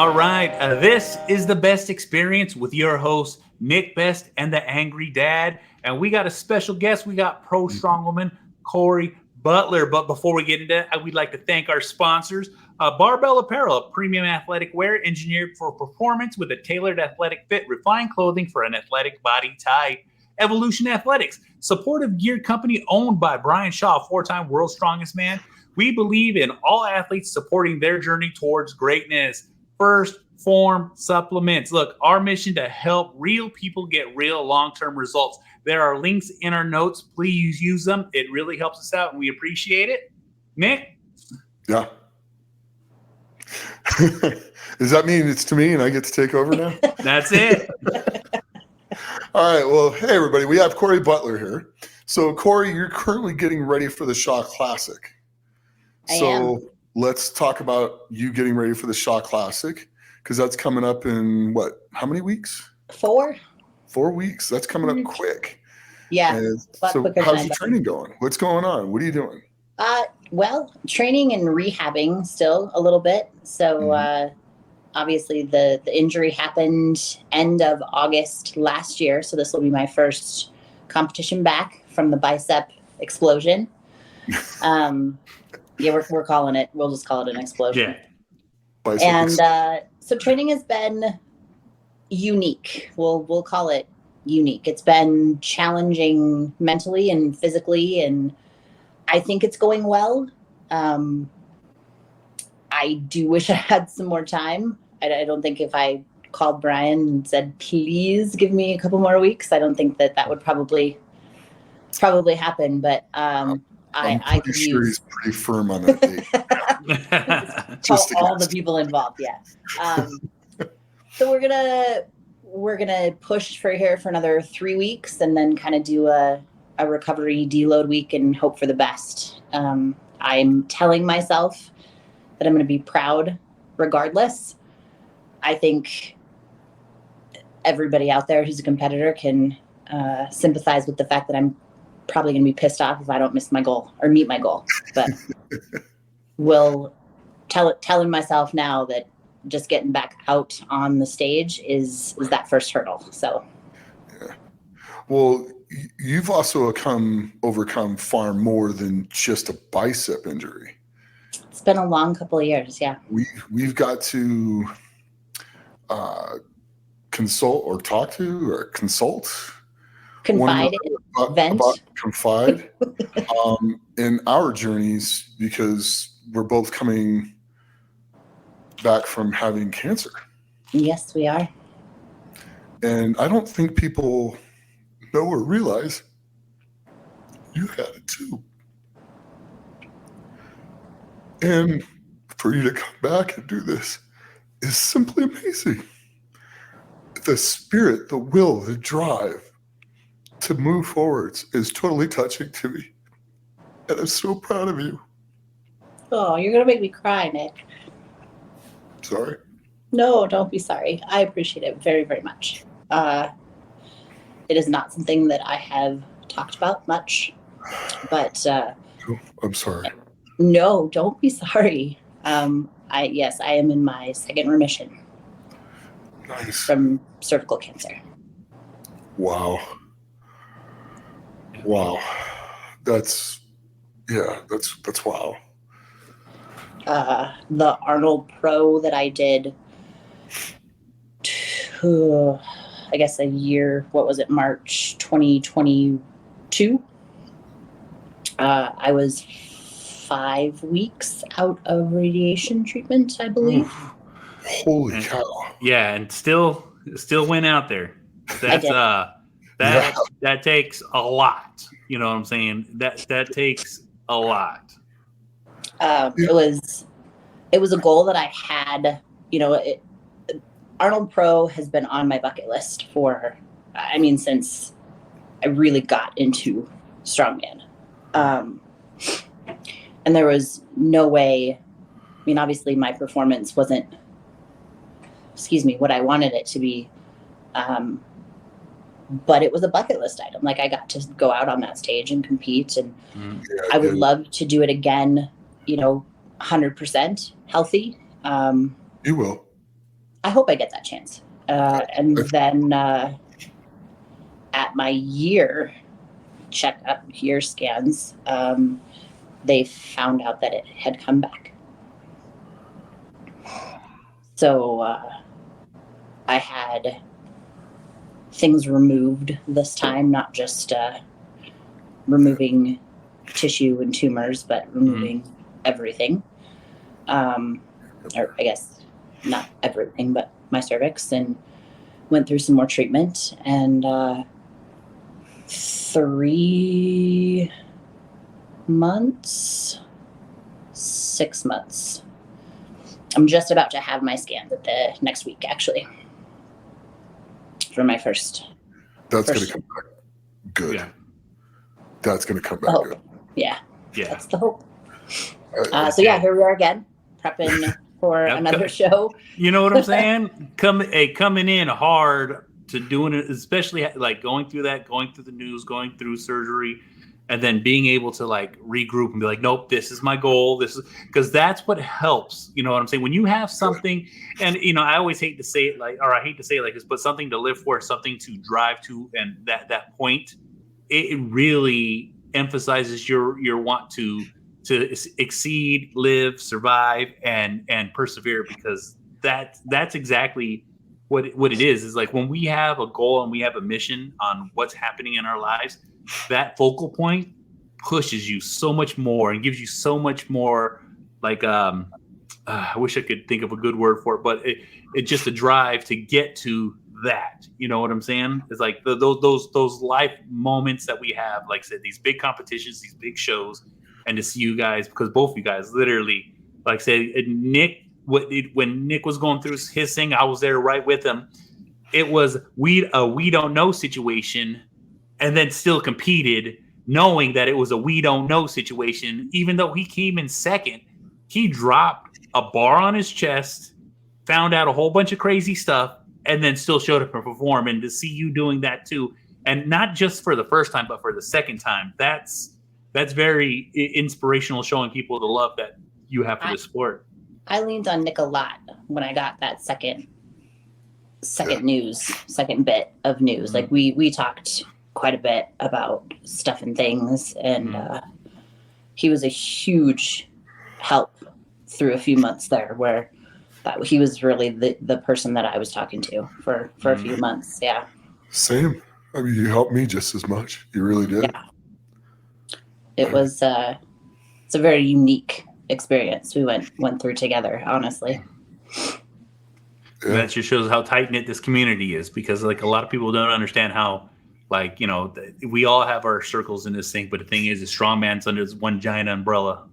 All right, this is the Best Experience with your host, Nick Best and the Angry Dad. And we got a special guest. We got pro strongwoman, Cori Butler. But before we get into that, we'd like to thank our sponsors, Barbell Apparel, a premium athletic wear engineered for performance with a tailored athletic fit, refined clothing for an athletic body type. Evolution Athletics, supportive gear company owned by Brian Shaw, four-time world's strongest man. We believe in all athletes supporting their journey towards greatness. First, Porm supplements. Look, our mission to help real people get real long-term results. There are links in our notes. Please use them. It really helps us out, and we appreciate it. Nick? Yeah. Does that mean it's to me and I get to take over now? That's it. All right. Well, hey, everybody. We have Cori Butler here. So, Cori, you're currently getting ready for the Shaw Classic. I am. Let's talk about you getting ready for the Shaw Classic, because that's coming up in what? How many weeks? 4. 4 weeks. That's coming up quick. Yeah. So how's the training going? What's going on? What are you doing? Well, training and rehabbing still a little bit. So obviously the injury happened end of August last year. So this will be my first competition back from the bicep explosion. Yeah, we're calling it. We'll just call it an explosion. Yeah. And so training has been unique. We'll call it unique. It's been challenging mentally and physically, and I think it's going well. I do wish I had some more time. I don't think if I called Brian and said, please give me a couple more weeks, I don't think that would probably happen. But I'm pretty sure he's pretty firm on that date. Just all the people involved, yeah. So we're gonna push for another 3 weeks, and then kind of do a recovery deload week and hope for the best. I'm telling myself that I'm going to be proud regardless. I think everybody out there who's a competitor can sympathize with the fact that I'm probably going to be pissed off if I don't miss my goal or meet my goal. But will telling myself now that just getting back out on the stage is that first hurdle. So, yeah. Well, you've also overcome far more than just a bicep injury. It's been a long couple of years, yeah. We've got to consult or talk to or consult. Confide, vent. Confide in our journeys, because we're both coming back from having cancer. Yes, we are. And I don't think people know or realize you had it too. And for you to come back and do this is simply amazing. The spirit, the will, the drive to move forwards is totally touching to me. And I'm so proud of you. Oh, you're going to make me cry, Nick. Sorry? No, don't be sorry. I appreciate it very, very much. It is not something that I have talked about much, but I'm sorry. No, don't be sorry. I am in my second remission. Nice. From cervical cancer. Wow. That's wow. The Arnold Pro that I did, I guess a year, what was it, March 2022? I was 5 weeks out of radiation treatment, I believe. Oof. Holy cow. Yeah, and still went out there. That's that takes a lot. You know what I'm saying? That takes a lot. It was a goal that I had. Arnold Pro has been on my bucket list since I really got into strongman. And there was no way. I mean, obviously my performance wasn't, what I wanted it to be. But it was a bucket list item. Like, I got to go out on that stage and compete, and I would love to do it again, 100% healthy. You will. I hope I get that chance. And then at my year scans, they found out that it had come back. So I had things removed this time, not just removing tissue and tumors, but removing everything. Or I guess not everything, but my cervix, and went through some more treatment. And 3 months, 6 months. I'm just about to have my scans at the next week, actually, for my first. That's going to come back good. Yeah. That's going to come back good. Yeah. Yeah. That's the hope. So yeah, here we are again, prepping for another show. You know what I'm saying? Coming in hard to doing it, especially like going through the news, going through surgery, and then being able to like regroup and be like, nope, this is my goal. This is because that's what helps. You know what I'm saying? When you have something, and I always hate to say it like this, but something to live for, something to drive to, and that point, it really emphasizes your want to exceed, live, survive, and persevere, because that's exactly what it is like when we have a goal and we have a mission on what's happening in our lives, that focal point pushes you so much more and gives you so much more like I wish I could think of a good word for it, but it's just a drive to get to that. You know what I'm saying? It's like those life moments that we have, like I said, these big competitions, these big shows, and to see you guys, because both of you guys literally, like I said, Nick, when Nick was going through his thing, I was there right with him. It was we don't know situation, and then still competed, knowing that it was a we don't know situation. Even though he came in second, he dropped a bar on his chest, found out a whole bunch of crazy stuff, and then still showed up and perform. And to see you doing that too, and not just for the first time, but for the second time, that's very inspirational, showing people the love that you have for the sport. I leaned on Nick a lot when I got that second bit of news. Like we talked quite a bit about stuff and things, and he was a huge help through a few months there, where he was really the person that I was talking to for a few months. Yeah. Same. I mean, you helped me just as much. You really did. Yeah. It was it's a very unique experience we went through together, honestly. Yeah. That just shows how tight knit this community is, because like a lot of people don't understand how, like, we all have our circles in this thing, but the thing is strongman's under this one giant umbrella,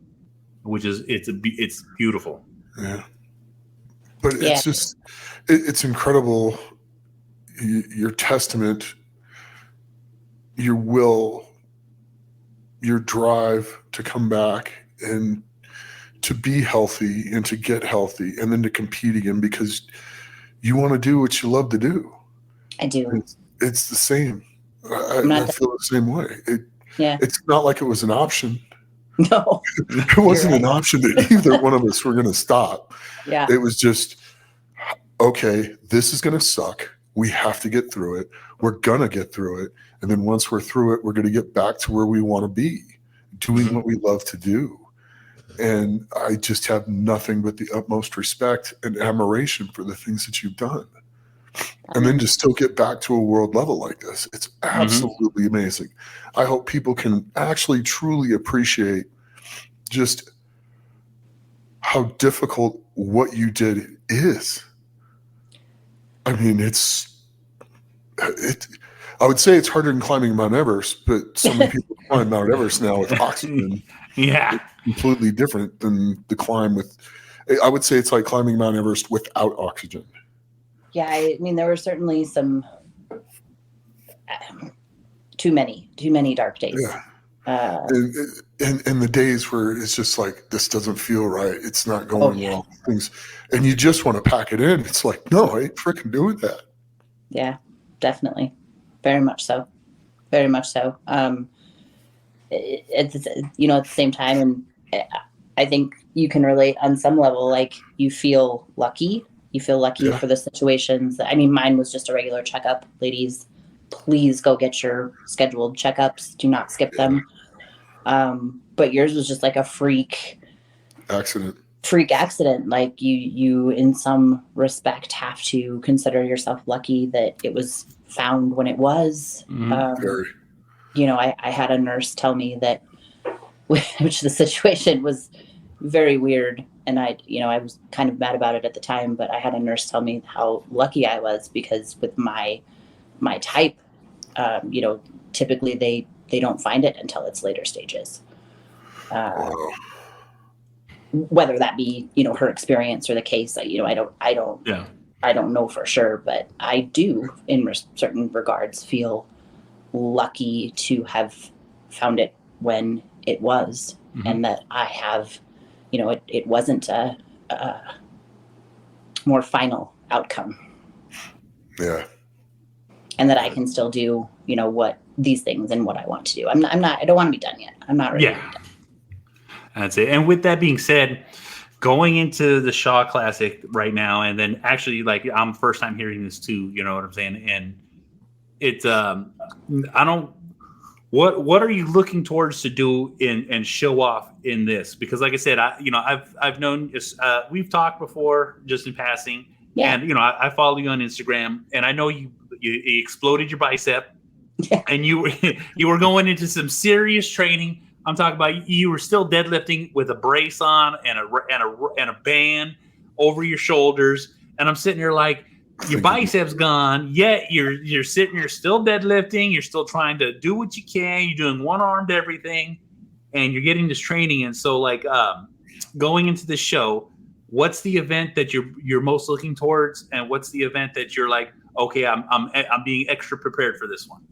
which is it's beautiful. Yeah. But it's just it's incredible, your testament, your will, your drive to come back and to be healthy and to get healthy and then to compete again, because you want to do what you love to do. I do. It's the same. I feel the same way. It's not like it was an option. No. It wasn't an option that either one of us were going to stop. Yeah. It was just, okay, this is going to suck. We have to get through it. We're going to get through it. And then once we're through it, we're going to get back to where we want to be, doing what we love to do. And I just have nothing but the utmost respect and admiration for the things that you've done. And then to still get back to a world level like this, it's absolutely amazing. I hope people can actually truly appreciate just how difficult what you did is. I mean, I would say it's harder than climbing Mount Everest, but so many people climb Mount Everest now with oxygen. Yeah. It's completely different than the climb with, I would say it's like climbing Mount Everest without oxygen. Yeah, I mean, there were certainly some too many dark days. Yeah. And the days where it's just like, this doesn't feel right. It's not going well. Things, and you just want to pack it in. It's like, no, I ain't freaking doing that. Yeah, definitely. Very much so. Very much so. It's, at the same time, and I think you can relate on some level, like you feel lucky You feel lucky for the situations. I mean, mine was just a regular checkup. Ladies, please go get your scheduled checkups. Do not skip them. But yours was just like a freak accident. Like you in some respect have to consider yourself lucky that it was found when it was. You know, I had a nurse tell me that, which the situation was very weird. And I was kind of mad about it at the time, but I had a nurse tell me how lucky I was because with my type, you know, typically they don't find it until it's later stages. Whether that be, you know, her experience or the case, you know, I don't know for sure, but I do in certain regards feel lucky to have found it when it was, and that I have, you know, it wasn't a more final outcome. Yeah. And that I can still do, you know, what these things and what I want to do. I don't want to be done yet. I'm not ready to be done. That's it. And with that being said, going into the Shaw Classic right now, and then actually, like, I'm first time hearing this too, you know what I'm saying? And it's, what are you looking towards to do and show off in this? Because like I said, I've known, we've talked before just in passing, and, you know, I follow you on Instagram, and I know you exploded your bicep, and you were going into some serious training. I'm talking about you were still deadlifting with a brace on and a band over your shoulders. And I'm sitting there like, your biceps gone, yet you're sitting here still deadlifting. You're still trying to do what you can. You're doing one-armed everything, and you're getting this training. And so, like, going into this show, what's the event that you're most looking towards, and what's the event that you're like, okay, I'm being extra prepared for this one?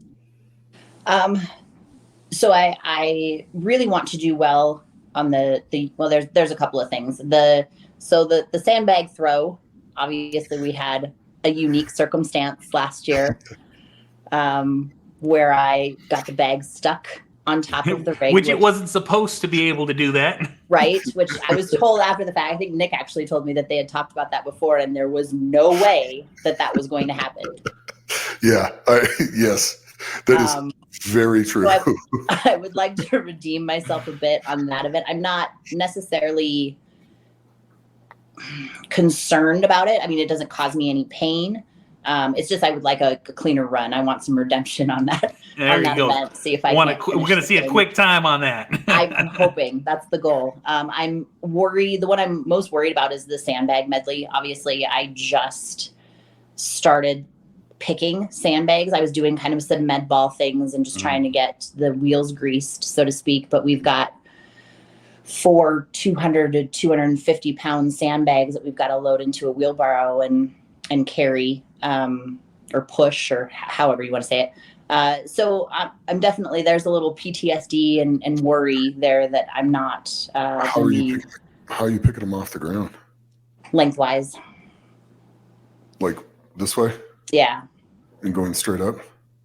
So I really want to do well on the well, there's a couple of things. The sandbag throw, obviously we had a unique circumstance last year, where I got the bag stuck on top of the rig. Which it wasn't supposed to be able to do that. Right, which I was told after the fact. I think Nick actually told me that they had talked about that before, and there was no way that was going to happen. Yeah, yes, that is very true. So I would like to redeem myself a bit on that event. I'm not necessarily concerned about it. I mean, it doesn't cause me any pain. It's just I would like a cleaner run. I want some redemption on that. There you go. Event. See if I we're going to see a quick time on that. I'm hoping that's the goal. I'm worried. The one I'm most worried about is the sandbag medley. Obviously, I just started picking sandbags. I was doing kind of some med ball things and just trying to get the wheels greased, so to speak. But we've got 4 200 to 250 pound sandbags that we've got to load into a wheelbarrow and carry, or push, or however you want to say it. So I'm definitely, there's a little PTSD and worry there that I'm not. How are you picking them off the ground? Lengthwise. Like this way? Yeah. And going straight up?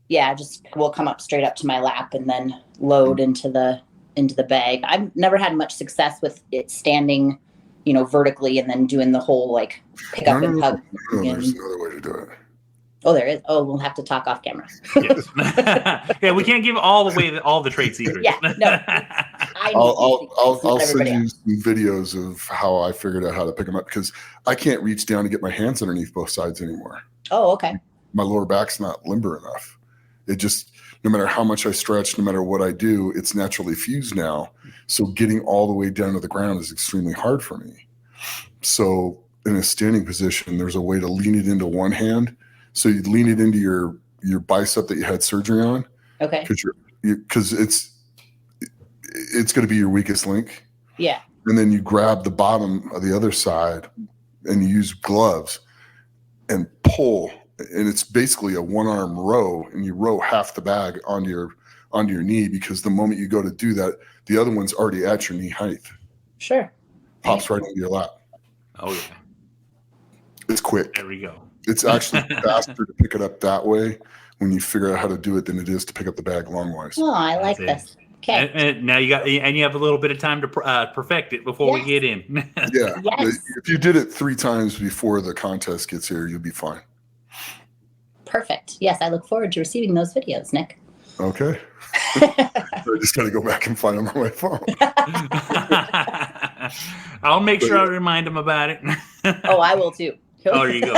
Yeah, just we'll come up straight up to my lap and then load into the bag. I've never had much success with it standing, you know, vertically and then doing the whole like pick up and hug. No, there's another way to do it. Oh, there is. Oh, we'll have to talk off camera. Yes. Yeah, we can't give all the trade secrets. Yeah, no. I'll send you some videos of how I figured out how to pick them up, because I can't reach down to get my hands underneath both sides anymore. Oh, okay. My lower back's not limber enough. It just, no matter how much I stretch, no matter what I do, it's naturally fused now. So getting all the way down to the ground is extremely hard for me. So in a standing position, there's a way to lean it into one hand. So you lean it into your bicep that you had surgery on. Okay. Because it's going to be your weakest link. Yeah. And then you grab the bottom of the other side and you use gloves and pull. And it's basically a one-arm row, and you row half the bag onto your knee, because the moment you go to do that, the other one's already at your knee height. Sure. Pops right into your lap. Oh, yeah. It's quick. There we go. It's actually faster to pick it up that way when you figure out how to do it than it is to pick up the bag longwise. Oh, I like this. Okay. And now you have a little bit of time to perfect it before we get in. Yeah. Yes. If you did it 3 times before the contest gets here, you'll be fine. Perfect. Yes, I look forward to receiving those videos, Nick. Okay. I just got to go back and find them on my phone. I'll make sure I remind them about it. Oh, I will too. Oh, there you go.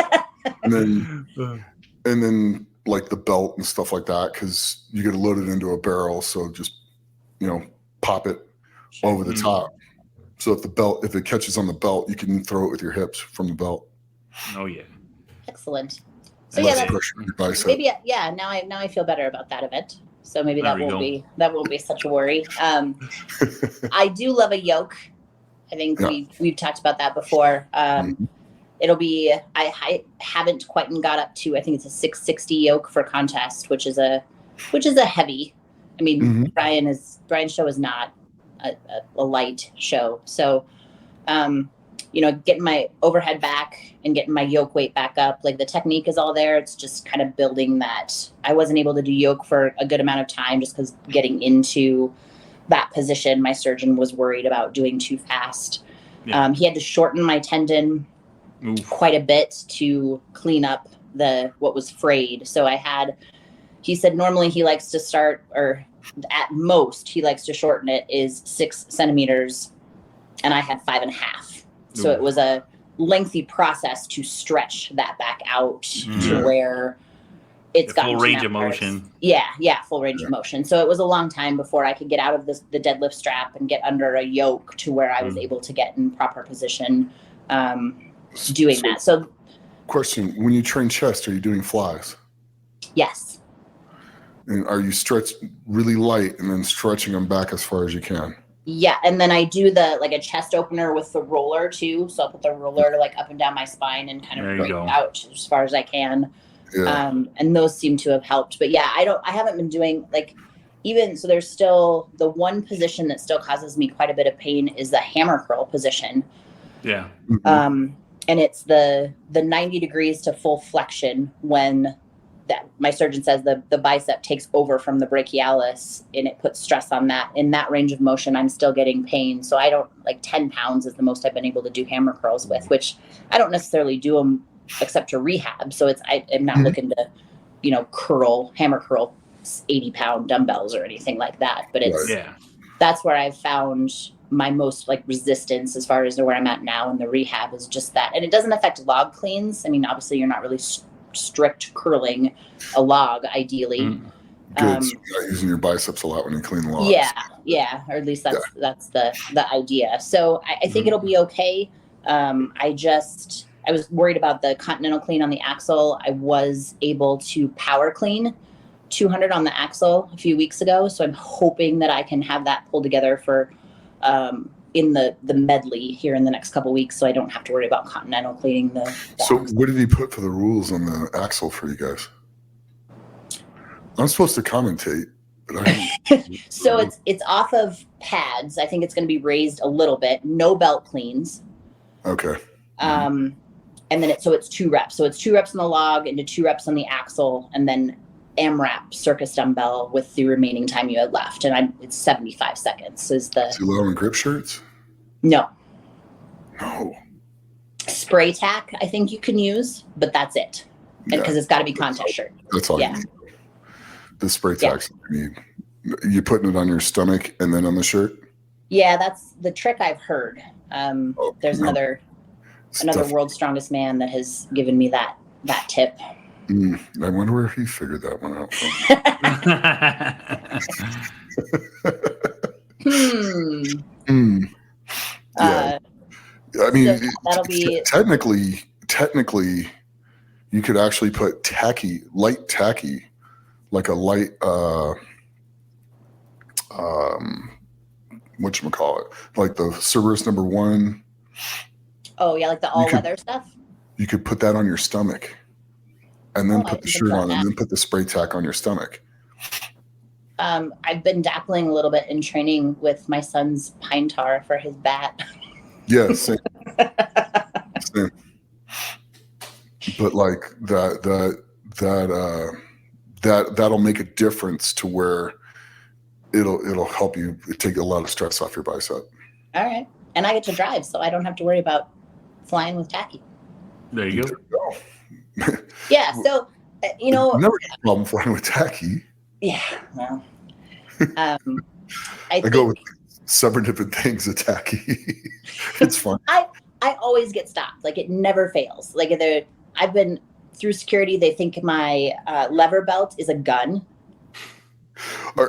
And then like the belt and stuff like that, because you get to load it into a barrel. So just, pop it over the top. So if it catches on the belt, you can throw it with your hips from the belt. Oh yeah. Excellent. So Less pressure on your bicep. maybe now I feel better about that event. So maybe that won't be such a worry. I do love a yoke. I think we've talked about that before. It'll be I haven't quite got up to, I think it's a 660 yoke for contest, which is a heavy. I mean, Brian's show is not a light show. So getting my overhead back and getting my yoke weight back up, like the technique is all there. It's just kind of building that. I wasn't able to do yoke for a good amount of time just because getting into that position, my surgeon was worried about doing too fast. Yeah. He had to shorten my tendon quite a bit to clean up what was frayed. So he said normally he likes to start, or at most he likes to shorten it is 6 centimeters, and I had 5.5. So it was a lengthy process to stretch that back out to where it's got full range of motion. Yeah, full range of motion. So it was a long time before I could get out of the deadlift strap and get under a yoke to where I was able to get in proper position doing that. So, question: when you train chest, are you doing flies? Yes. And are you stretched really light and then stretching them back as far as you can? Yeah, and then I do a chest opener with the roller too. So I'll put the roller up and down my spine and kind of break it out as far as I can. Yeah. And those seem to have helped. But yeah, I haven't been doing so there's still the one position that still causes me quite a bit of pain is the hammer curl position. Yeah. And it's the 90 degrees to full flexion when that my surgeon says the bicep takes over from the brachialis and it puts stress on that. In that range of motion, I'm still getting pain. So I don't 10 pounds is the most I've been able to do hammer curls with, which I don't necessarily do them except to rehab. So I'm not looking to, hammer curl 80-pound dumbbells or anything like that. But that's where I've found my most resistance as far as where I'm at now in the rehab is just that. And it doesn't affect log cleans. I mean, obviously you're not really strict curling a log ideally. Good. So you're not using your biceps a lot when you clean logs. Yeah, or at least that's the idea. So I think it'll be okay. I was worried about the continental clean on the axle. I was able to power clean 200 on the axle a few weeks ago, so I'm hoping that I can have that pulled together for in the medley here in the next couple of weeks, so I don't have to worry about continental cleaning the So axle. what did he put for the rules on the axle for you guys? I'm supposed to commentate, but So it's off of pads. I think it's going to be raised a little bit. No belt cleans. Okay. And then it's 2 reps. So it's 2 reps on the log into 2 reps on the axle, and then AMRAP circus dumbbell with the remaining time you had left. And it's 75 seconds. Is you allowing grip shirts? No. No. Spray tack, I think you can use, but that's it. Because it's got to be contest shirt. That's all you need. The spray tack's all you need. You putting it on your stomach and then on the shirt? Yeah, that's the trick I've heard. There's another World's Strongest Man that has given me that tip. I wonder where he figured that one out from. Yeah. I mean, so that'll be technically, you could actually put light tacky, like a light, whatchamacallit, like the Cerberus #1. Oh yeah, like the all-weather stuff? You could put that on your stomach and then put the shirt on and then put the spray tack on your stomach. I've been dappling a little bit in training with my son's pine tar for his bat. Yeah, same. Same. But like that'll make a difference to where it'll help you take a lot of stress off your bicep. All right. And I get to drive, so I don't have to worry about flying with tacky. There you go. Yeah. So, Never had a problem flying with tacky. Yeah. Well, I go with 7 different things at tacky. It's fun. I always get stopped. Like, it never fails. Like, I've been through security. They think my lever belt is a gun.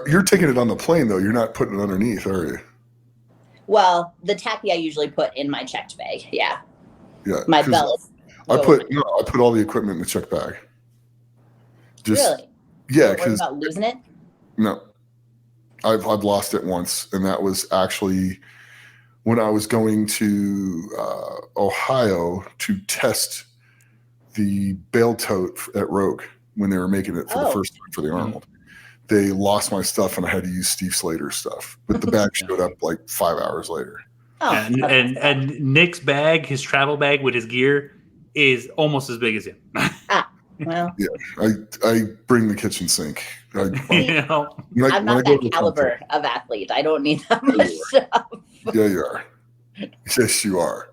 You're taking it on the plane, though. You're not putting it underneath, are you? Well, the tacky I usually put in my checked bag. Yeah. Yeah. My belt. I put all the equipment in the check bag. Really? Yeah. Because about losing it? No. I've lost it once, and that was actually when I was going to Ohio to test the bail tote at Rogue when they were making it for the first time for the Arnold. They lost my stuff, and I had to use Steve Slater's stuff. But the bag showed up like 5 hours later. Oh, and Nick's bag, his travel bag with his gear, is almost as big as him. Well, yeah, I bring the kitchen sink. I'm not that caliber of athlete. I don't need that much stuff. Yeah, you are. Yes, you are.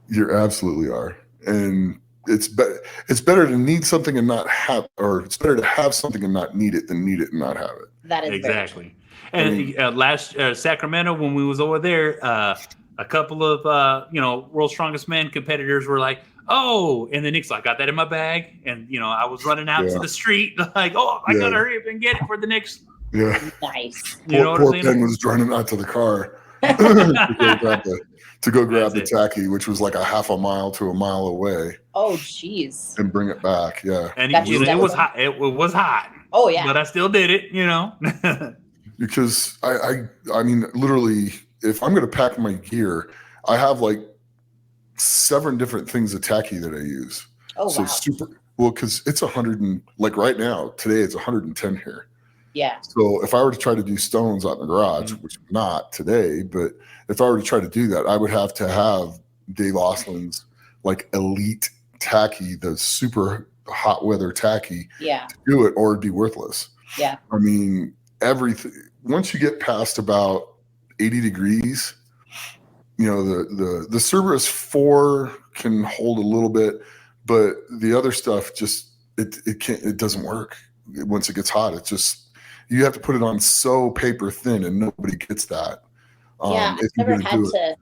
You absolutely are. And it's better to need something and not have, or it's better to have something and not need it than need it and not have it. That is exactly. And last Sacramento, when we was over there, a couple of World's Strongest Men competitors were like, "Oh," and then Nick's like, "Got that in my bag," and I was running out to the street like, "Oh, I gotta hurry up and get it for the next." Yeah, nice. Poor Ben was running out to the car to go grab the tacky, which was like a half a mile to a mile away. Oh, jeez. And bring it back. Yeah, and it was hot. It was hot. Oh yeah, but I still did it. Because I mean, literally, if I'm going to pack my gear, I have like 7 different things of tacky that I use. Oh, so wow. Because it's 100 and like right now, today it's 110 here. Yeah. So if I were to try to do stones out in the garage, which I'm not today, but if I were to try to do that, I would have to have Dave Oslin's like elite tacky, the super hot weather tacky to do it, or it'd be worthless. Yeah. I mean, everything, once you get past about 80 degrees, the Cerberus 4 can hold a little bit, but the other stuff just it doesn't work. Once it gets hot, it's just, you have to put it on so paper thin, and nobody gets that. I've never had to.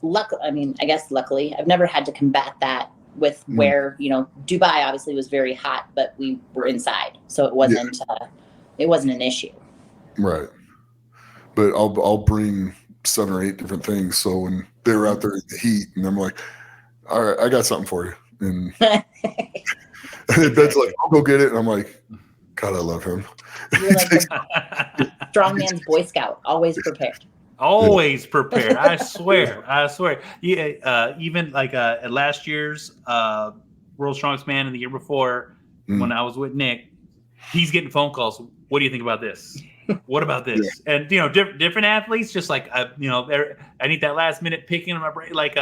Luckily, I've never had to combat that with where Dubai obviously was very hot, but we were inside, so it wasn't an issue. Right, but I'll bring 7 or 8 different things. So when they were out there in the heat, and I'm like, "All right, I got something for you," and Ben's like, "I'll go get it," and I'm like, "God, I love him." You're like the strong man's Boy Scout, always prepared. Always prepared. I swear. Yeah. Even like at last year's World's Strongest Man and the year before, when I was with Nick, he's getting phone calls. What do you think about this? What about this? Yeah. And different athletes, just like I need that last minute picking in my brain. Like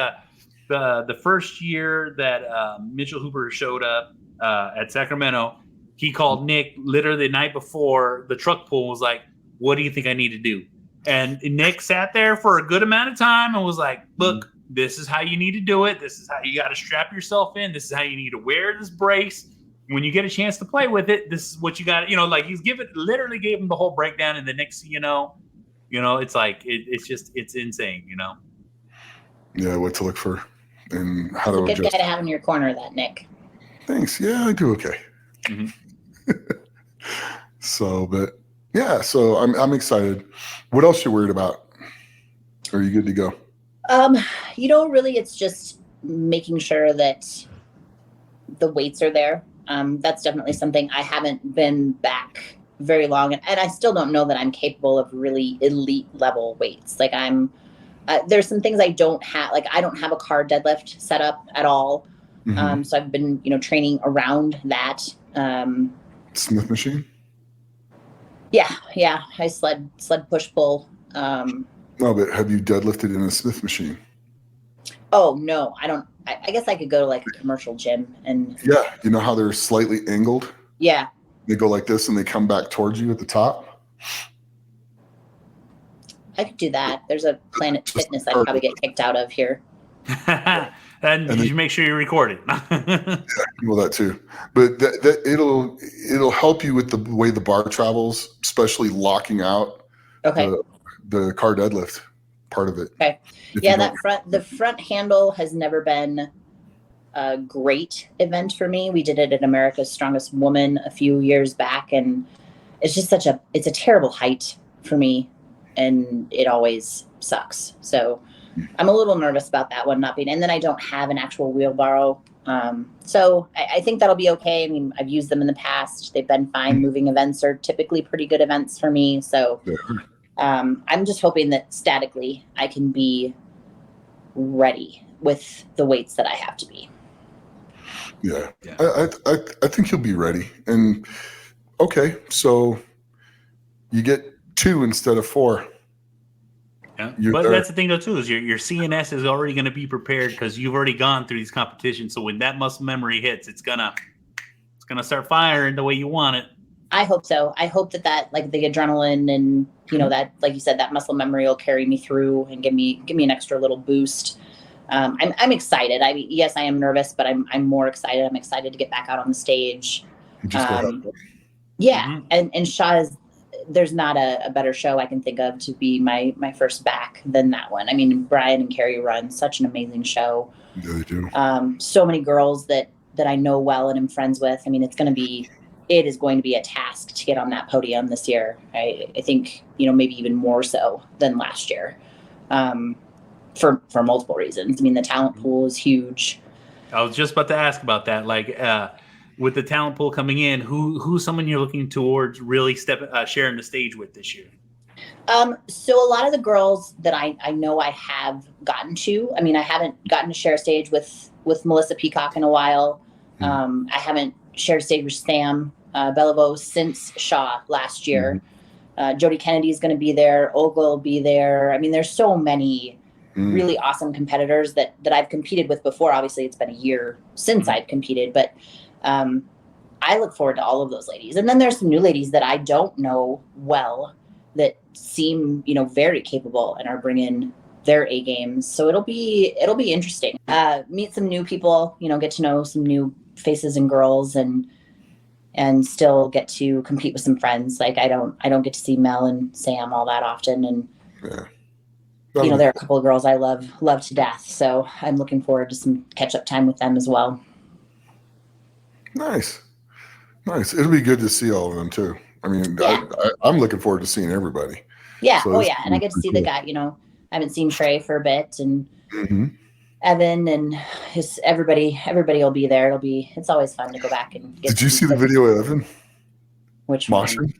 the first year that Mitchell Hooper showed up at Sacramento, he called Nick literally the night before the truck pull, was like, "What do you think I need to do?" And Nick sat there for a good amount of time and was like, "Look, this is how you need to do it. This is how you got to strap yourself in. This is how you need to wear this brace. When you get a chance to play with it, this is what you got." Like he's literally gave him the whole breakdown. And the next thing it's like, it's insane, Yeah, what to look for and how to adjust. Good guy to have in your corner, that Nick. Thanks. Yeah, I do okay. Mm-hmm. So I'm excited. What else you worried about? Are you good to go? Really, it's just making sure that the weights are there. That's definitely something. I haven't been back very long, and I still don't know that I'm capable of really elite level weights. Like there's some things I don't have. Like I don't have a car deadlift set up at all. Mm-hmm. So I've been, training around that. Smith machine? Yeah. I sled push pull. No, but have you deadlifted in a Smith machine? Oh no, I don't. I guess I could go to like a commercial gym and. Yeah, you know how they're slightly angled? Yeah. They go like this and they come back towards you at the top. I could do that. There's a Planet Fitness I'd probably get kicked out of here. And you should make sure you record it. Well, that too, but that it'll help you with the way the bar travels, especially locking out the car deadlift part of it. Okay. Yeah, the front handle has never been a great event for me. We did it at America's Strongest Woman a few years back, and it's just it's a terrible height for me, and it always sucks. So I'm a little nervous about that one not being, and then I don't have an actual wheelbarrow. So I think that'll be okay. I mean, I've used them in the past. They've been fine. Moving events are typically pretty good events for me. So I'm just hoping that statically I can be ready with the weights that I have to be. Yeah. I think you'll be ready. And okay, so you get 2 instead of 4. Yeah. But that's the thing though too, is your CNS is already going to be prepared because you've already gone through these competitions. So when that muscle memory hits, it's gonna start firing the way you want it. I hope so. I hope that like the adrenaline and that, like you said, that muscle memory will carry me through and give me an extra little boost. I'm excited. I mean, yes, I am nervous, but I'm more excited. I'm excited to get back out on the stage. Yeah, and Shaw is. There's not a better show I can think of to be my first back than that one. I mean, Brian and Carrie run such an amazing show. Yeah, they do. So many girls that I know well and am friends with. I mean, it is going to be a task to get on that podium this year. I think, maybe even more so than last year, for multiple reasons. I mean, the talent pool is huge. I was just about to ask about that. Like, with the talent pool coming in, who's someone you're looking towards really sharing the stage with this year? So a lot of the girls that I know I have gotten to, I mean, I haven't gotten to share a stage with Melissa Peacock in a while. I haven't shared a stage with Sam Beliveau since Shaw last year. Jody Kennedy is going to be there. Olga will be there. I mean, there's so many really awesome competitors that I've competed with before. Obviously, it's been a year since I've competed, but I look forward to all of those ladies. And then there's some new ladies that I don't know well that seem, very capable and are bringing their A games. So it'll be interesting. Meet some new people, get to know some new faces and girls, and still get to compete with some friends. Like I don't get to see Mel and Sam all that often. And, there are a couple of girls I love to death. So I'm looking forward to some catch up time with them as well. Nice. It'll be good to see all of them too. I mean, I'm looking forward to seeing everybody. Yeah. So and I get to see the guy. I haven't seen Trey for a bit, and Evan and everybody will be there. It's always fun to go back and get. Did you see the video of Evan? Which monster? One?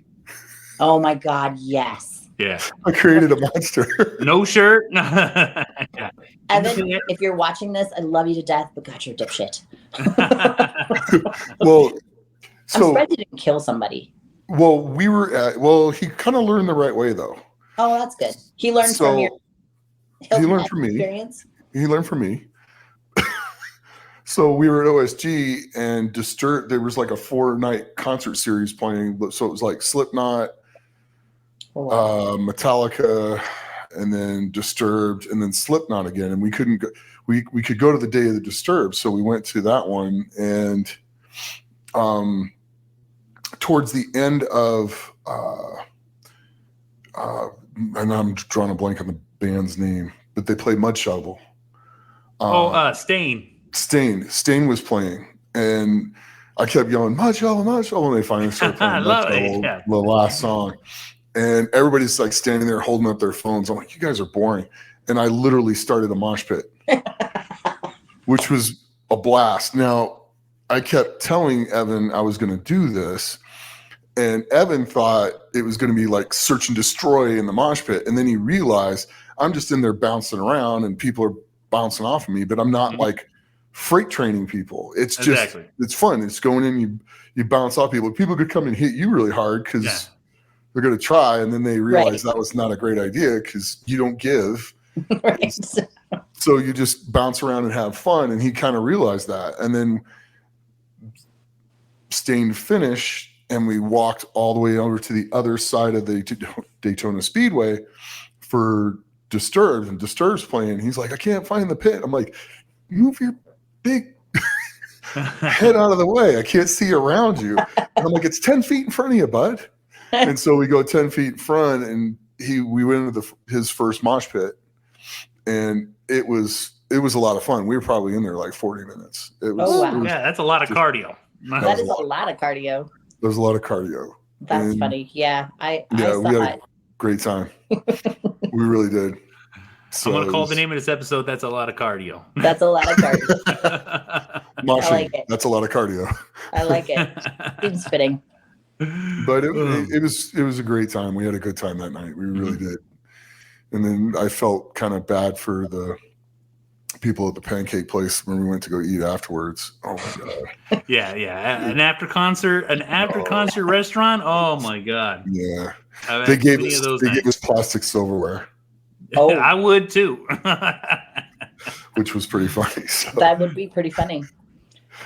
Oh my God! Yes. Yeah. I created a monster. No shirt. Evan, if you're watching this, I love you to death, but God, you're a dipshit. Well, I'm surprised he didn't kill somebody. Well, he kind of learned the right way though. Oh, that's good. He learned from your. He learned from me. Experience. He learned from me. So we were at OSG and Disturbed. There was like a 4-night concert series playing. So it was like Slipknot, Metallica, and then Disturbed, and then Slipknot again. And we couldn't go. We could go to the day of the Disturbed, so we went to that one. And towards the end of, and I'm drawing a blank on the band's name, but they played Mud Shovel. Stain. Stain was playing, and I kept yelling Mud Shovel, Mud Shovel, and they finally started playing Mud Shovel, the last song. And everybody's like standing there holding up their phones. I'm like, you guys are boring. And I literally started a mosh pit, which was a blast. Now, I kept telling Evan I was going to do this, and Evan thought it was going to be like search and destroy in the mosh pit. And then he realized I'm just in there bouncing around and people are bouncing off of me, but I'm not like freight training people. It's just, it's fun. It's going in, you bounce off people. People could come and hit you really hard because they're going to try. And then they realize that was not a great idea because you don't give. Right. So you just bounce around and have fun. And he kind of realized that. And then Stain finished, and we walked all the way over to the other side of the Daytona Speedway, for Disturbed, and Disturbed's playing. He's like, I can't find the pit. I'm like, move your big head out of the way. I can't see around you. And I'm like, it's 10 feet in front of you, bud. And so we go 10 feet in front, and we went into his first mosh pit, and it was a lot of fun. We were probably in there like 40 minutes. It was, yeah, that's a lot of cardio. That is a lot of cardio. There's a lot of cardio. That's funny. Yeah, I we saw had it. a great time. We really did. So I'm going to call the name of this episode, That's a Lot of Cardio. That's a lot of cardio. Moshing, I like it. That's a lot of cardio. I like it. Seems fitting. But it was a great time. We had a good time that night. We really did. And then I felt kind of bad for the people at the pancake place when we went to go eat afterwards. Oh my god. Yeah. An after concert restaurant. Oh my god. Yeah. They gave us plastic silverware. Oh, I would too. Which was pretty funny. So. That would be pretty funny.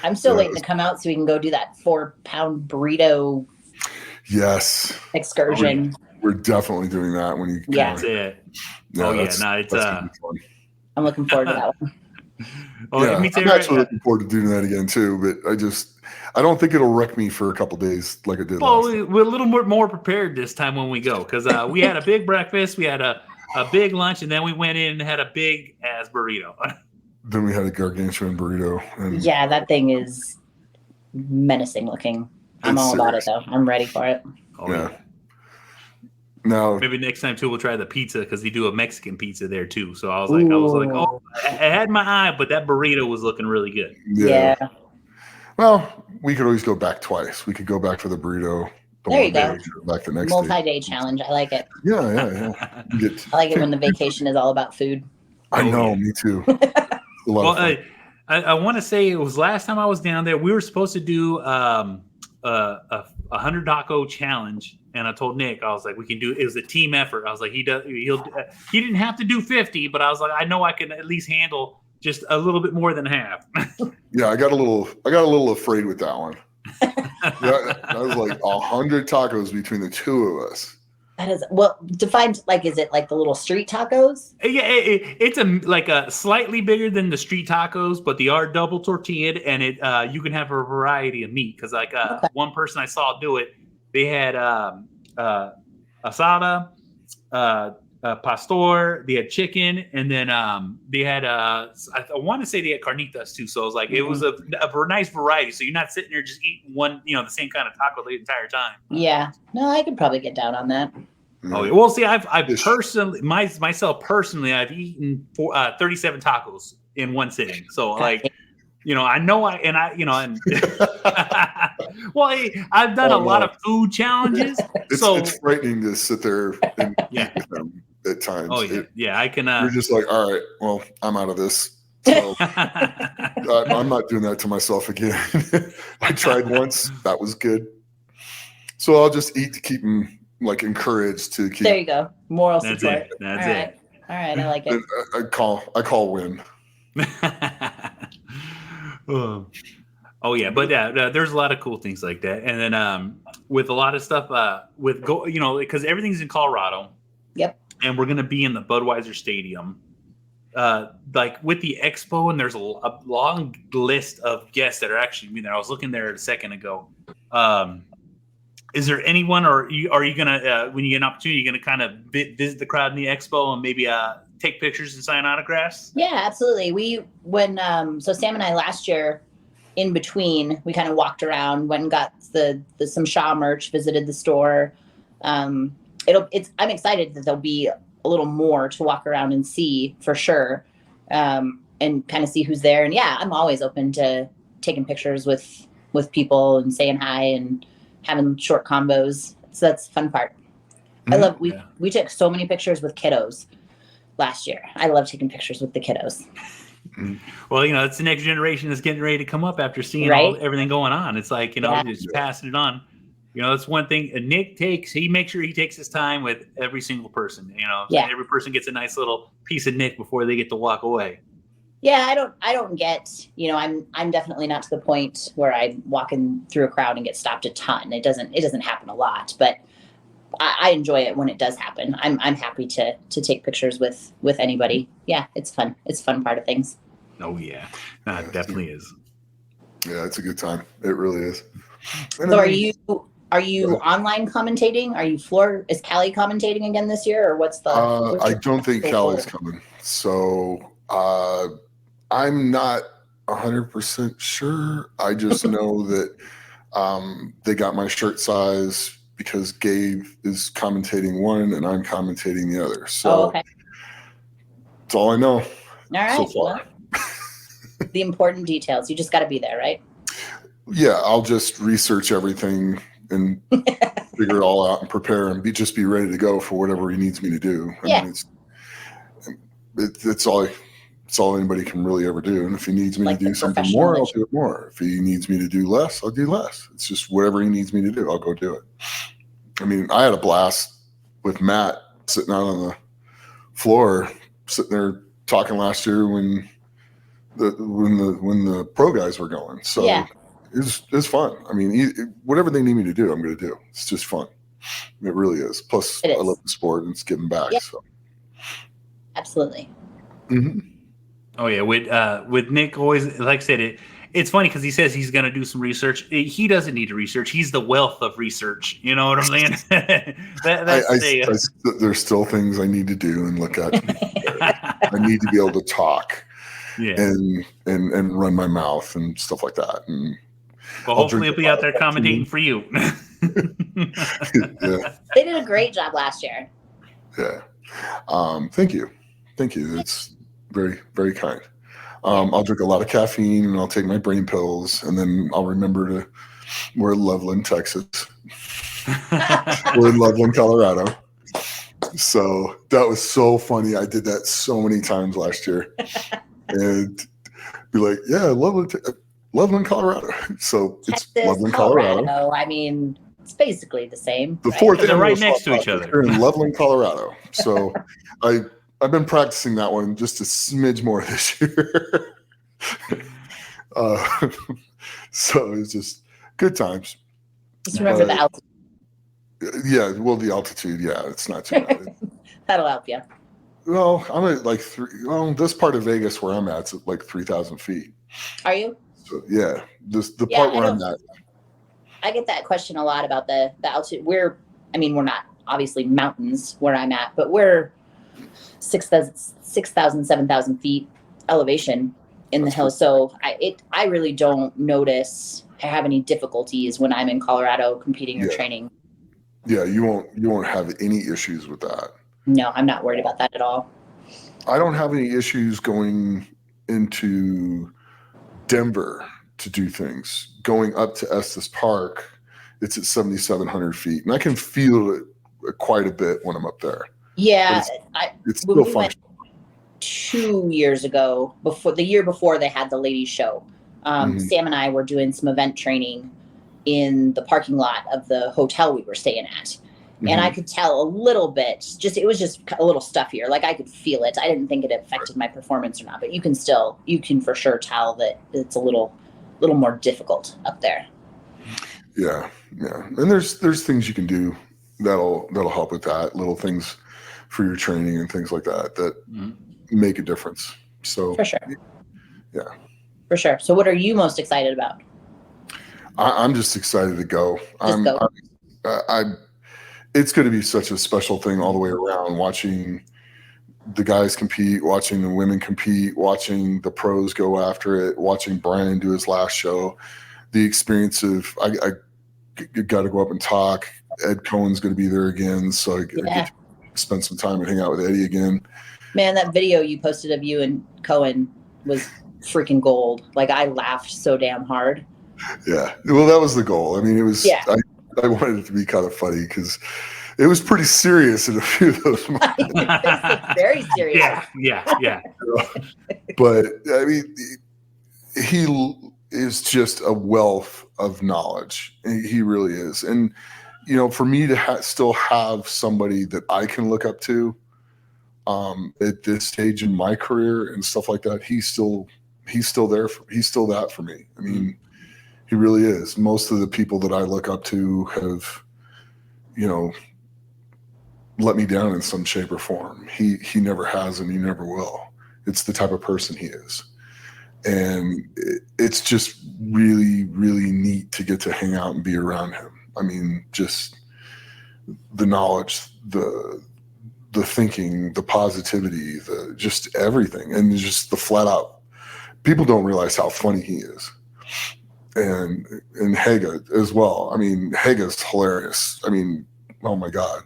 I'm still waiting to come out so we can go do that 4-pound burrito. Yes. Excursion. We're definitely doing that when you. Yeah. That's it. Yeah, it's I'm looking forward to that one. Me too. I'm actually looking forward to doing that again too, but I don't think it'll wreck me for a couple days like it did last time. We're a little more prepared this time when we go, because we had a big breakfast, we had a big lunch, and then we went in and had a big ass burrito. Then we had a gargantuan burrito. And yeah, that thing is menacing looking. I'm all about it though. I'm ready for it. Yeah. Now maybe next time too we'll try the pizza, because they do a Mexican pizza there too. So I was like, oh, I had my eye, but that burrito was looking really good. Yeah. Well, we could always go back twice. We could go back for the burrito. There you go. Back the next multi-day challenge. I like it. Yeah. I like it when the vacation is all about food. I know, me too. I want to say it was last time I was down there. We were supposed to do a 100 taco challenge, and I told Nick, I was like, we can do. It was a team effort. I was like, he didn't have to do 50, but I was like, I know I can at least handle just a little bit more than half. Yeah, I got a little afraid with that one. I was like 100 tacos between the two of us. That is defined. Like, is it like the little street tacos? Yeah, it's a slightly bigger than the street tacos, but they are double tortilled, and you can have a variety of meat. Because one person I saw do it, they had asada, pastor, they had chicken, and then they had I want to say they had carnitas too. So it was like it was a nice variety. So you're not sitting there just eating one, the same kind of taco the entire time. Yeah, no, I could probably get down on that. Oh, yeah. Well, see, I've personally, myself personally, I've eaten 37 tacos in one sitting. So like, I know well, I've done a lot of food challenges. It's frightening to sit there and eat with them at times. Oh yeah, I can. You're just like, all right, well, I'm out of this. So I'm not doing that to myself again. I tried once, that was good. So I'll just eat to keep them encouraged to keep. There you go, moral That's support. it. That's it. All right, I like it. I call win. Oh yeah, but there's a lot of cool things like that, and then with a lot of stuff because everything's in Colorado. Yep. And we're gonna be in the Budweiser Stadium, with the expo, and there's a long list of guests that are actually being there. I was looking there a second ago. Is there anyone, or are you gonna when you get an opportunity, you're gonna kind of visit the crowd in the expo and maybe take pictures and sign autographs? Yeah, absolutely. So Sam and I last year, in between, we kind of walked around, went and got some Shaw merch, visited the store. I'm excited that there'll be a little more to walk around and see for sure, and kind of see who's there. And yeah, I'm always open to taking pictures with people and saying hi and having short combos. So that's the fun part. Mm-hmm. We took so many pictures with kiddos last year. I love taking pictures with the kiddos. Well, it's the next generation that's getting ready to come up after seeing everything going on. It's like, just passing it on. That's one thing Nick he makes sure he takes his time with every single person. Every person gets a nice little piece of Nick before they get to walk away. Yeah, I don't get, I'm definitely not to the point where I'm walking through a crowd and get stopped a ton. It doesn't happen a lot, but I enjoy it when it does happen. I'm happy to take pictures with anybody. Yeah, it's fun. It's a fun part of things. Oh yeah, no, it definitely is. Yeah, it's a good time. It really is. And So I mean, are you online commentating? Are you is Callie commentating again this year, or what's the? I don't think Callie's coming. So I'm not 100% sure. I just know that they got my shirt size because Gabe is commentating one and I'm commentating the other. So okay. that's all I know. All right. So far. Well, the important details. You just got to be there, right? Yeah, I'll just research everything and figure it all out and prepare and just be ready to go for whatever he needs me to do. I mean, it's all anybody can really ever do. And if he needs me to do something more, I'll do it more. If he needs me to do less, I'll do less. It's just whatever he needs me to do, I'll go do it. I mean, I had a blast with Matt sitting out on the floor, sitting there talking last year when the pro guys were going. So it's fun. I mean, whatever they need me to do, I'm going to do. It's just fun. It really is. Plus, I love the sport and it's giving back. Yeah. So. Absolutely. Mm-hmm. Oh yeah, with Nick always, like I said, it's funny because he says he's going to do some research. He doesn't need to research. He's the wealth of research. You know what I'm saying? There's still things I need to do and look at. I need to be able to talk, and run my mouth and stuff like that. And Well, hopefully, he'll be out there commentating for you. Yeah. They did a great job last year. Yeah. Thank you. It's very, very kind. I'll drink a lot of caffeine and I'll take my brain pills, and then I'll remember to. We're in Loveland, Texas. We're in Loveland, Colorado. So that was so funny. I did that so many times last year, and be like, "Yeah, Loveland, Colorado." So Texas, it's Loveland, Colorado. I mean, it's basically the same. The fourth, they're right next to each other. We're in Loveland, Colorado. So I've been practicing that one just a smidge more this year. So it's just good times. Just remember the altitude. Yeah, well, the altitude, it's not too bad. That'll help you. Well, I'm at like this part of Vegas where I'm at's at like 3,000 feet. Are you? So yeah, the part where I'm at. I get that question a lot about the altitude. We're not obviously mountains where I'm at, but we're 6,000, 7,000 feet elevation in the hills. So I really don't notice I have any difficulties when I'm in Colorado competing or training. Yeah, you won't have any issues with that. No, I'm not worried about that at all. I don't have any issues going into Denver to do things. Going up to Estes Park, it's at 7,700 feet, and I can feel it quite a bit when I'm up there. Yeah, it's still fun. 2 years ago, the year before they had the ladies show, Sam and I were doing some event training in the parking lot of the hotel we were staying at. And I could tell a little bit, it was just a little stuffier. Like I could feel it. I didn't think it affected my performance or not, but you can for sure tell that it's a little more difficult up there. Yeah. And there's things you can do that'll help with that, little things for your training and things like that make a difference. So for sure. Yeah. For sure. So what are you most excited about? I'm just excited to go. It's going to be such a special thing all the way around, watching the guys compete, watching the women compete, watching the pros go after it, watching Brian do his last show. The experience of I got to go up and talk. Ed Cohen's going to be there again, so I get to spend some time and hang out with Eddie again. Man, that video you posted of you and Cohen was freaking gold. Like I laughed so damn hard. Yeah, well, that was the goal. I mean, it was. Yeah. I wanted it to be kind of funny because it was pretty serious in a few of those moments. Very serious. Yeah. But I mean, he is just a wealth of knowledge. He really is. And for me to still have somebody that I can look up to at this stage in my career and stuff like that, he's still there. He's still that for me. I mean. He really is. Most of the people that I look up to have, let me down in some shape or form. He never has, and he never will. It's the type of person he is. And it's just really, really neat to get to hang out and be around him. I mean, just the knowledge, the thinking, the positivity, just everything. And just the flat out, people don't realize how funny he is. And Hege as well. I mean, Hege's hilarious. I mean, oh my God.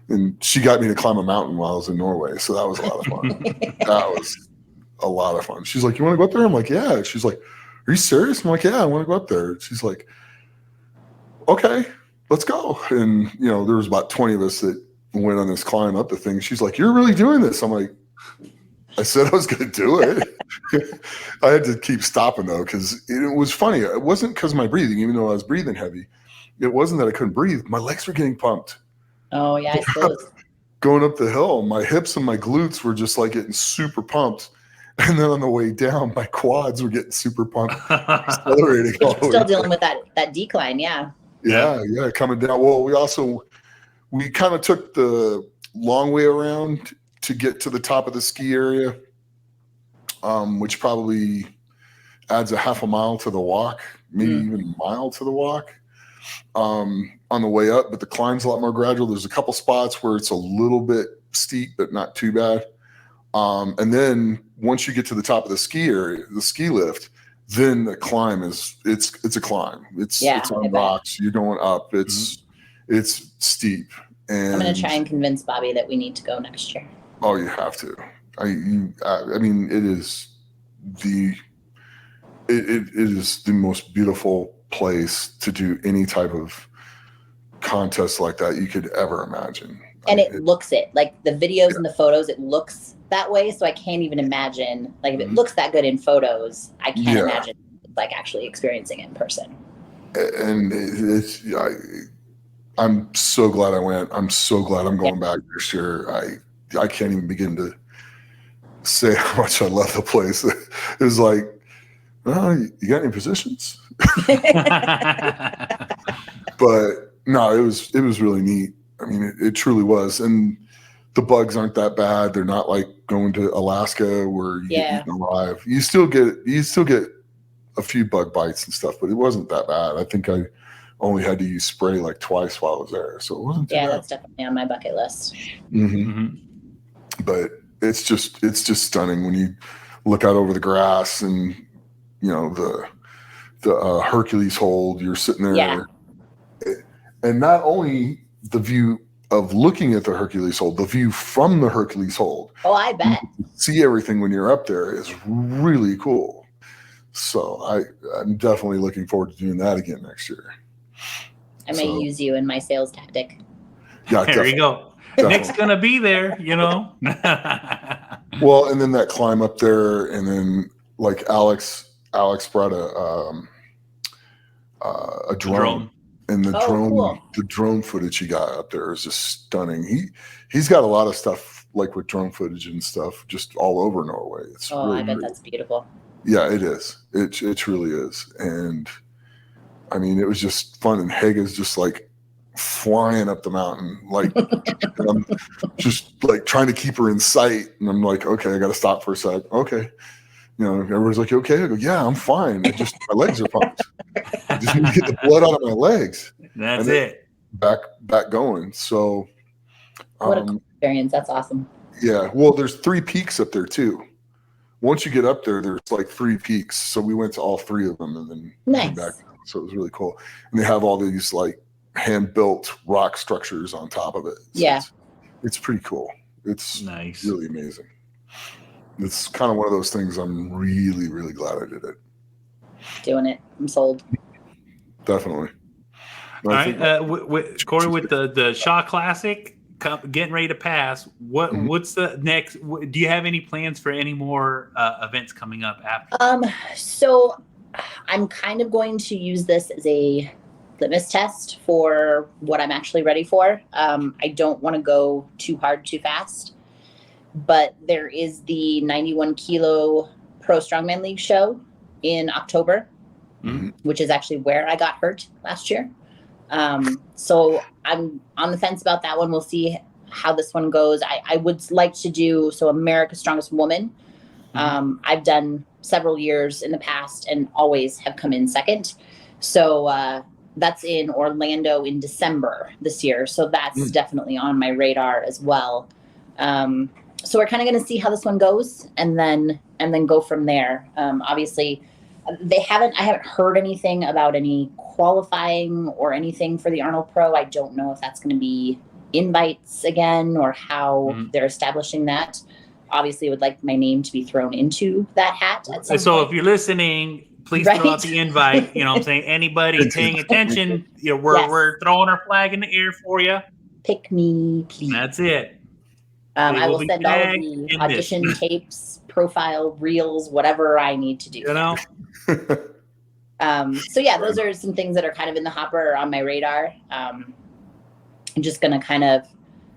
And she got me to climb a mountain while I was in Norway. So that was a lot of fun. That was a lot of fun. She's like, you want to go up there? I'm like, yeah. She's like, are you serious? I'm like, yeah, I want to go up there. She's like, okay, let's go. And, you know, there was about 20 of us that went on this climb up the thing. She's like, you're really doing this? I'm like, I said I was going to do it. I had to keep stopping, though, because it was funny. It wasn't because of my breathing, even though I was breathing heavy. It wasn't that I couldn't breathe. My legs were getting pumped. Oh, yeah, I suppose. Going up the hill, my hips and my glutes were just like getting super pumped. And then on the way down, my quads were getting super pumped, accelerating. Still dealing with that decline, yeah. Yeah, coming down. Well, we kind of took the long way around to get to the top of the ski area, which probably adds a half a mile to the walk, maybe even a mile to the walk on the way up. But the climb's a lot more gradual. There's a couple spots where it's a little bit steep, but not too bad. And then once you get to the top of the ski area, the ski lift, then the climb it's a climb. It's on rocks. You're going up. It's steep. And I'm going to try and convince Bobby that we need to go next year. Oh, you have to. I mean, it is it is the most beautiful place to do any type of contest like that you could ever imagine. And it looks like the videos and the photos, it looks that way. So I can't even imagine, like, if it looks that good in photos, I can't imagine like actually experiencing it in person. And I'm so glad I went. I'm so glad I'm going back this year. I can't even begin to say how much I love the place. It was like, oh, you got any positions? But no, it was really neat. I mean, it truly was. And the bugs aren't that bad. They're not like going to Alaska where you get eaten alive. You still get a few bug bites and stuff, but it wasn't that bad. I think I only had to use spray like twice while I was there. So it wasn't too bad. That's definitely on my bucket list. But it's just stunning when you look out over the grass and, you know, the Hercules hold, you're sitting there. Yeah. And not only the view of looking at the Hercules hold, the view from the Hercules hold. Oh, I bet. See everything when you're up there is really cool. So I'm definitely looking forward to doing that again next year. I may use you in my sales tactic. Yeah, there you go. Definitely. Nick's gonna be there, you know. Well, and then that climb up there, and then like Alex brought a drone. And the drone footage he got up there is just stunning. He's got a lot of stuff like with drone footage and stuff just all over Norway. It's really, I bet that's beautiful. Yeah, it is. It truly is. And I mean, it was just fun. And Hege's just like flying up the mountain, like I'm just like trying to keep her in sight. And I'm like, okay, I got to stop for a sec. Okay. You know, everyone's like, okay? I go, yeah, I'm fine. My legs are pumped. I just need to get the blood out of my legs. That's it. Back going. So what a cool experience. That's awesome. Yeah. Well, there's 3 peaks up there too. Once you get up there, there's like 3 peaks. So we went to all 3 of them and then came back. So it was really cool. And they have all these like hand-built rock structures on top of it. So it's pretty cool. It's nice. Really amazing. It's kind of one of those things I'm really, really glad I did it. Doing it. I'm sold. Definitely. All right. Cori, with the Shaw Classic getting ready to pass, what's the next? Do you have any plans for any more events coming up after? So I'm kind of going to use this as a litmus test for what I'm actually ready for. I don't want to go too hard, too fast. But there is the 91 kilo Pro Strongman League show in October, which is actually where I got hurt last year. So I'm on the fence about that one. We'll see how this one goes. I would like to do America's Strongest Woman. I've done several years in the past and always have come in second. So that's in Orlando in December this year. So that's definitely on my radar as well. So we're kind of going to see how this one goes and then go from there. Obviously I haven't heard anything about any qualifying or anything for the Arnold Pro. I don't know if that's going to be invites again or how they're establishing that. Obviously would like my name to be thrown into that hat at some point. If you're listening, please throw out the invite. You know what I'm saying? Anybody paying attention, we're throwing our flag in the air for you. Pick me, please. That's it. I will send all of the audition tapes, profile reels, whatever I need to do. You know? So yeah, those are some things that are kind of in the hopper or on my radar. I'm just going to kind of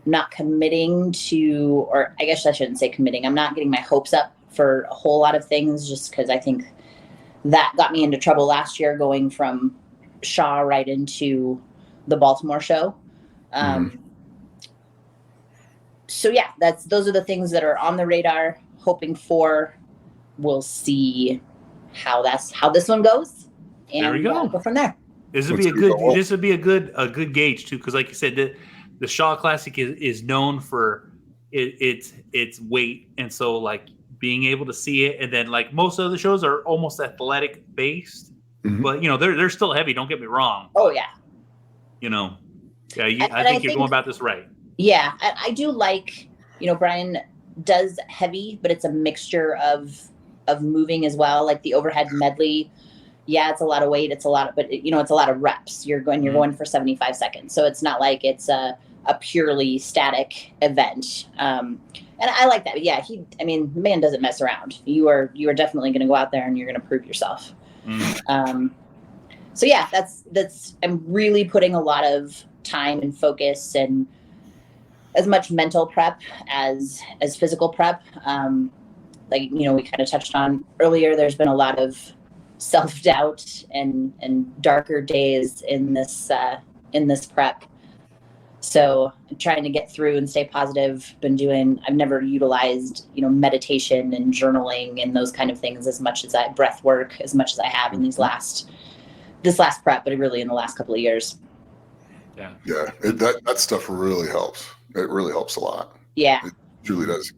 not committing to, or I guess I shouldn't say committing. I'm not getting my hopes up for a whole lot of things just because I think that got me into trouble last year going from Shaw right into the Baltimore show. So yeah, those are the things that are on the radar, hoping for. We'll see how this one goes. And there we go. Go from there. This would be a good gauge too, because like you said, the Shaw Classic is known for its weight, and so like being able to see it, and then like most of the shows are almost athletic based, but they're still heavy. Don't get me wrong. Oh yeah. I think you're going about this right. Yeah, I do like, Brian does heavy, but it's a mixture of moving as well. Like the overhead medley, yeah, it's a lot of weight. It's a lot, but it's a lot of reps. You're going for 75 seconds, so it's not like it's a purely static event. And I like that. But yeah, the man doesn't mess around. You are definitely going to go out there and you're going to prove yourself. So yeah, that's I'm really putting a lot of time and focus and as much mental prep as physical prep. We kind of touched on earlier, there's been a lot of self-doubt and darker days in this prep. So I'm trying to get through and stay positive. I've never utilized, meditation and journaling and those kind of things as much as breath work, as much as I have in this last prep, but really in the last couple of years. Yeah. That stuff really helps. It really helps a lot. Yeah. It truly does.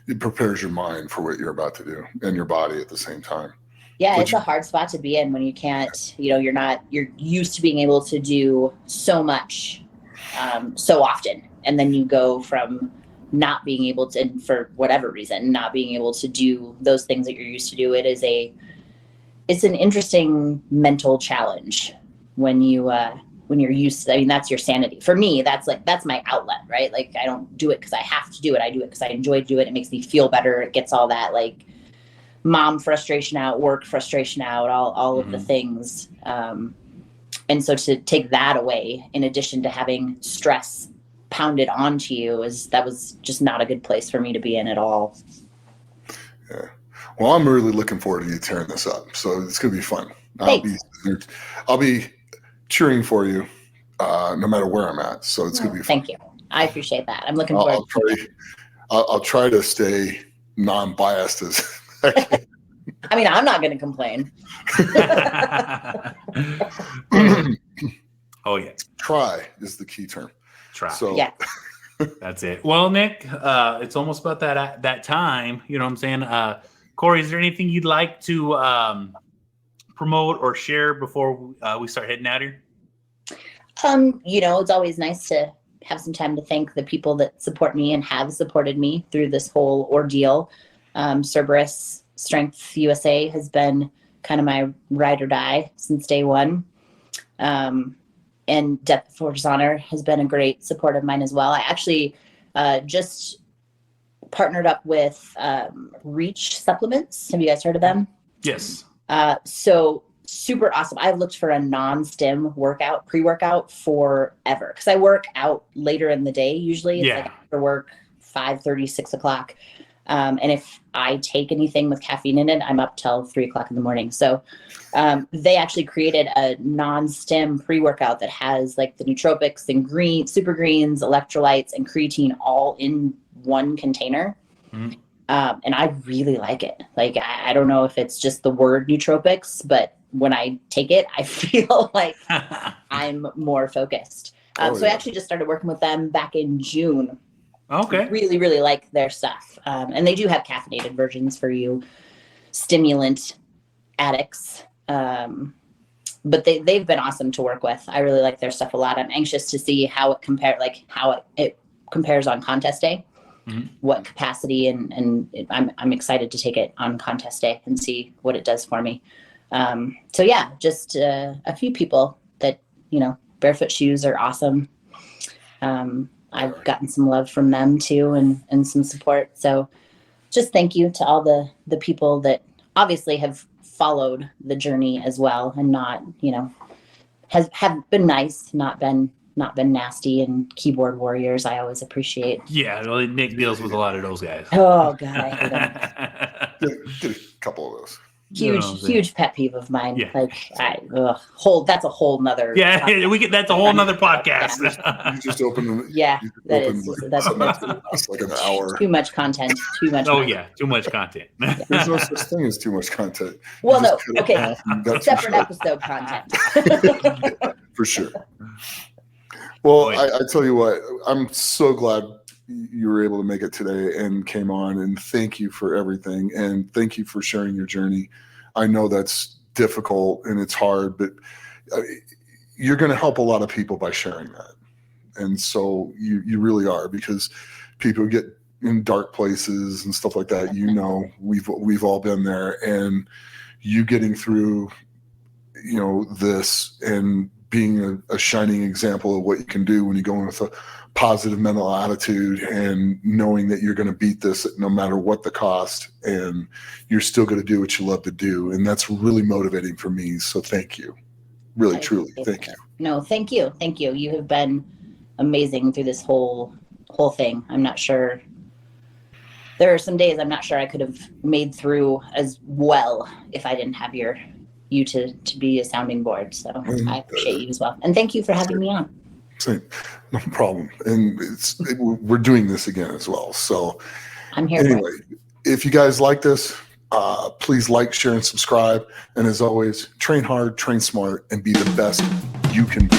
It prepares your mind for what you're about to do and your body at the same time. Yeah, it's a hard spot to be in when you can't, you're used to being able to do so much so often. And then you go from not being able to, and for whatever reason, not being able to do those things that you're used to do. It's an interesting mental challenge when you're used to, that's your sanity. For me, that's my outlet, right? Like I don't do it because I have to do it. I do it because I enjoy to do it. It makes me feel better. It gets all that like mom frustration out, work frustration out, all of the things. And so to take that away, in addition to having stress pounded onto you, that was just not a good place for me to be in at all. Yeah. Well, I'm really looking forward to you tearing this up. So it's going to be fun. I'll be cheering for you no matter where I'm at. So it's going to be fun. Thank you. I appreciate that. I'm looking forward to it. I'll try to stay non-biased as I can. I'm not going to complain. Oh, yeah. Try is the key term. Try. So, yeah. That's it. Well, Nick, it's almost about that time. You know what I'm saying? Cori, is there anything you'd like to promote or share before we start heading out here? It's always nice to have some time to thank the people that support me and have supported me through this whole ordeal. Cerberus Strength USA has been kind of my ride or die since day one. And Depth Force Honor has been a great support of mine as well. I actually just partnered up with Reach Supplements. Have you guys heard of them? Yes. So super awesome. I've looked for a non-stim pre-workout forever because I work out later in the day usually. It's like after work, 5:30, 6 o'clock. And if I take anything with caffeine in it, I'm up till 3:00 in the morning. So they actually created a non-stim pre-workout that has like the nootropics and super greens, electrolytes, and creatine all in one container. Mm-hmm. And I really like it. Like, I don't know if it's just the word nootropics, but when I take it, I feel like I'm more focused. So I actually just started working with them back in June. Okay. Really, really like their stuff. And they do have caffeinated versions for you stimulant addicts. But they've been awesome to work with. I really like their stuff a lot. I'm anxious to see how it compares on contest day. Mm-hmm. What capacity and I'm excited to take it on contest day and see what it does for me. So yeah, just a few people that, Barefoot Shoes are awesome. I've gotten some love from them too and some support. So just thank you to all the people that obviously have followed the journey as well and not, have been nice, not been nasty and keyboard warriors. I always appreciate. Yeah, well, Nick deals with a lot of those guys. Oh God, I hate them. Did a couple of those. Huge pet peeve of mine. Yeah. Like that's a whole nother. Yeah, that's a whole nother podcast. You just opened. Yeah, that's like an hour. Too much content. Too much. Oh yeah, too much content. There's no such thing as too much content. Well, no. Okay. Separate episode content. Yeah, for sure. Well, I tell you what, I'm so glad you were able to make it today and came on, and thank you for everything, and thank you for sharing your journey. I know that's difficult and it's hard, but you're going to help a lot of people by sharing that. And so you really are, because people get in dark places and stuff like that. We've all been there, and you getting through, this and being a shining example of what you can do when you go in with a positive mental attitude and knowing that you're going to beat this no matter what the cost, and you're still going to do what you love to do. And that's really motivating for me. So thank you. Really, truly. Thank you. No, thank you. Thank you. You have been amazing through this whole thing. I'm not sure. There are some days I'm not sure I could have made through as well if I didn't have you to be a sounding board. So I appreciate you as well. And thank you for having me on. Same. No problem. And we're doing this again as well. So I'm here. Anyway, if you guys like this, please like, share, and subscribe. And as always, train hard, train smart, and be the best you can be.